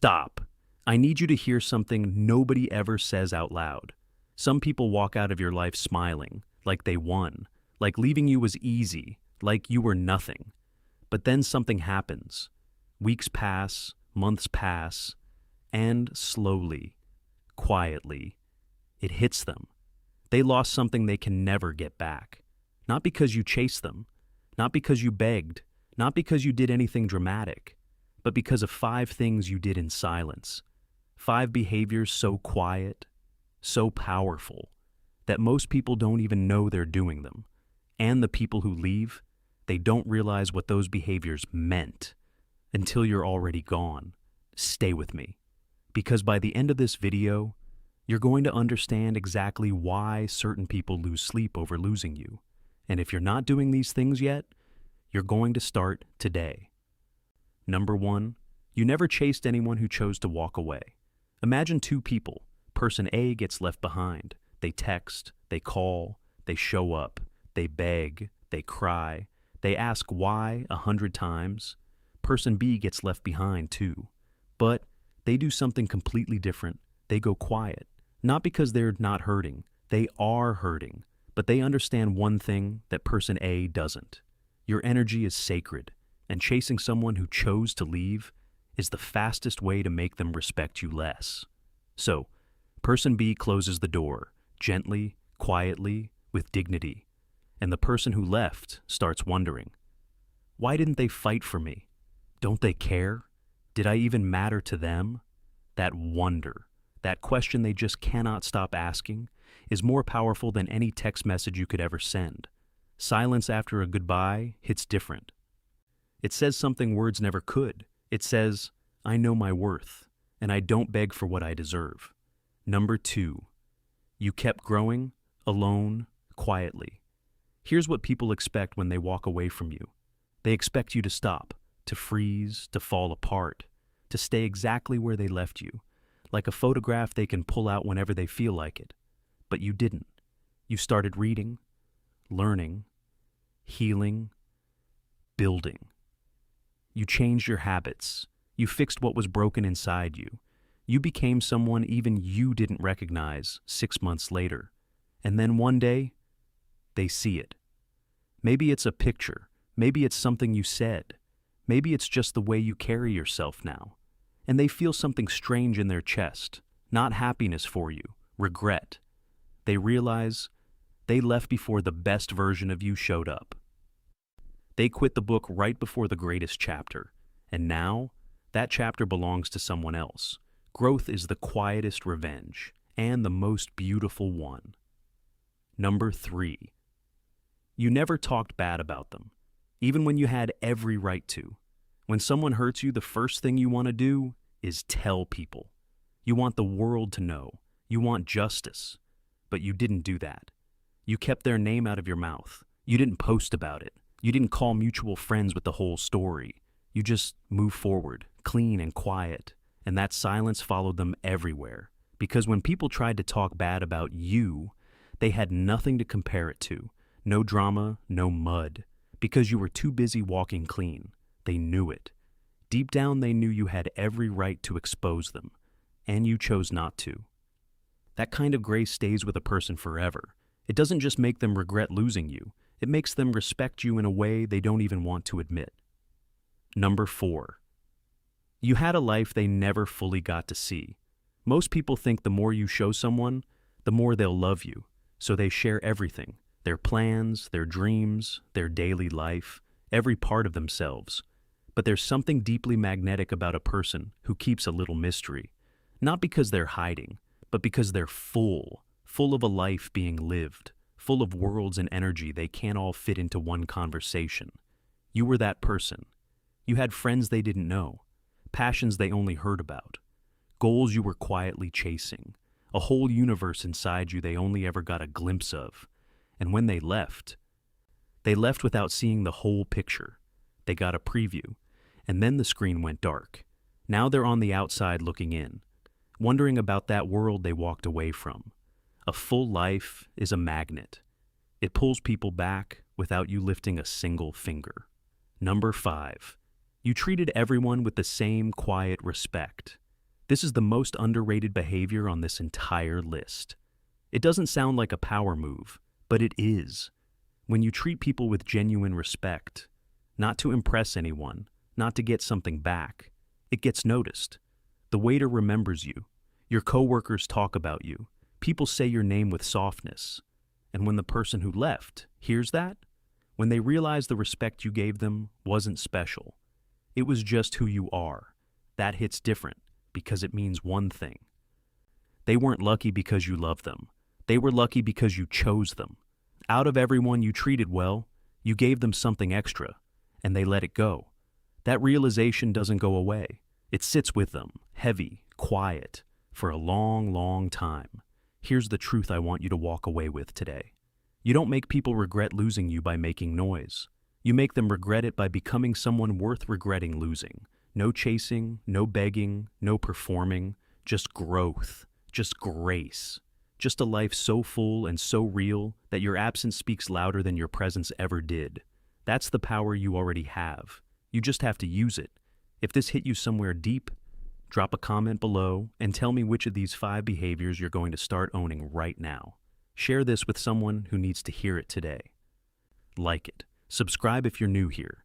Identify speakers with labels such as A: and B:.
A: Stop. I need you to hear something nobody ever says out loud. Some people walk out of your life smiling, like they won, like leaving you was easy, like you were nothing. But then something happens. Weeks pass, months pass, and slowly, quietly, it hits them. They lost something they can never get back. Not because you chased them, not because you begged, not because you did anything dramatic, but because of 5 things you did in silence. 5 behaviors so quiet, so powerful, that most people don't even know they're doing them. And the people who leave, they don't realize what those behaviors meant until you're already gone. Stay with me, because by the end of this video, you're going to understand exactly why certain people lose sleep over losing you. And if you're not doing these things yet, you're going to start today. Number 1, you never chased anyone who chose to walk away. Imagine 2 people. Person A gets left behind. They text, they call, they show up, they beg, they cry, they ask why 100 times. Person B gets left behind too. But they do something completely different. They go quiet. Not because they're not hurting. They are hurting. But they understand one thing that person A doesn't. Your energy is sacred, and chasing someone who chose to leave is the fastest way to make them respect you less. So, person B closes the door, gently, quietly, with dignity, and the person who left starts wondering, why didn't they fight for me? Don't they care? Did I even matter to them? That wonder, that question they just cannot stop asking, is more powerful than any text message you could ever send. Silence after a goodbye hits different. It says something words never could. It says, I know my worth, and I don't beg for what I deserve. Number 2, you kept growing, alone, quietly. Here's what people expect when they walk away from you. They expect you to stop, to freeze, to fall apart, to stay exactly where they left you, like a photograph they can pull out whenever they feel like it. But you didn't. You started reading, learning, healing, building. You changed your habits. You fixed what was broken inside you. You became someone even you didn't recognize 6 months later. And then one day, they see it. Maybe it's a picture. Maybe it's something you said. Maybe it's just the way you carry yourself now. And they feel something strange in their chest. Not happiness for you, regret. They realize they left before the best version of you showed up. They quit the book right before the greatest chapter. And now, that chapter belongs to someone else. Growth is the quietest revenge, and the most beautiful one. Number 3, you never talked bad about them, even when you had every right to. When someone hurts you, the first thing you want to do is tell people. You want the world to know. You want justice. But you didn't do that. You kept their name out of your mouth. You didn't post about it. You didn't call mutual friends with the whole story. You just moved forward, clean and quiet. And that silence followed them everywhere. Because when people tried to talk bad about you, they had nothing to compare it to. No drama, no mud. Because you were too busy walking clean. They knew it. Deep down, they knew you had every right to expose them. And you chose not to. That kind of grace stays with a person forever. It doesn't just make them regret losing you. It makes them respect you in a way they don't even want to admit. Number 4, you had a life they never fully got to see. Most people think the more you show someone, the more they'll love you. So they share everything. Their plans, their dreams, their daily life, every part of themselves. But there's something deeply magnetic about a person who keeps a little mystery. Not because they're hiding, but because they're full of a life being lived, full of worlds and energy they can't all fit into one conversation. You were that person. You had friends they didn't know, passions they only heard about, goals you were quietly chasing, a whole universe inside you they only ever got a glimpse of. And when they left without seeing the whole picture. They got a preview, and then the screen went dark. Now they're on the outside looking in, wondering about that world they walked away from. A full life is a magnet. It pulls people back without you lifting a single finger. Number 5, you treated everyone with the same quiet respect. This is the most underrated behavior on this entire list. It doesn't sound like a power move, but it is. When you treat people with genuine respect, not to impress anyone, not to get something back, it gets noticed. The waiter remembers you. Your coworkers talk about you. People say your name with softness. And when the person who left hears that, when they realize the respect you gave them wasn't special, it was just who you are, that hits different because it means one thing. They weren't lucky because you loved them. They were lucky because you chose them. Out of everyone you treated well, you gave them something extra, and they let it go. That realization doesn't go away. It sits with them, heavy, quiet, for a long, long time. Here's the truth I want you to walk away with today. You don't make people regret losing you by making noise. You make them regret it by becoming someone worth regretting losing. No chasing, no begging, no performing, just growth, just grace. Just a life so full and so real that your absence speaks louder than your presence ever did. That's the power you already have. You just have to use it. If this hit you somewhere deep, drop a comment below and tell me which of these 5 behaviors you're going to start owning right now. Share this with someone who needs to hear it today. Like it. Subscribe if you're new here.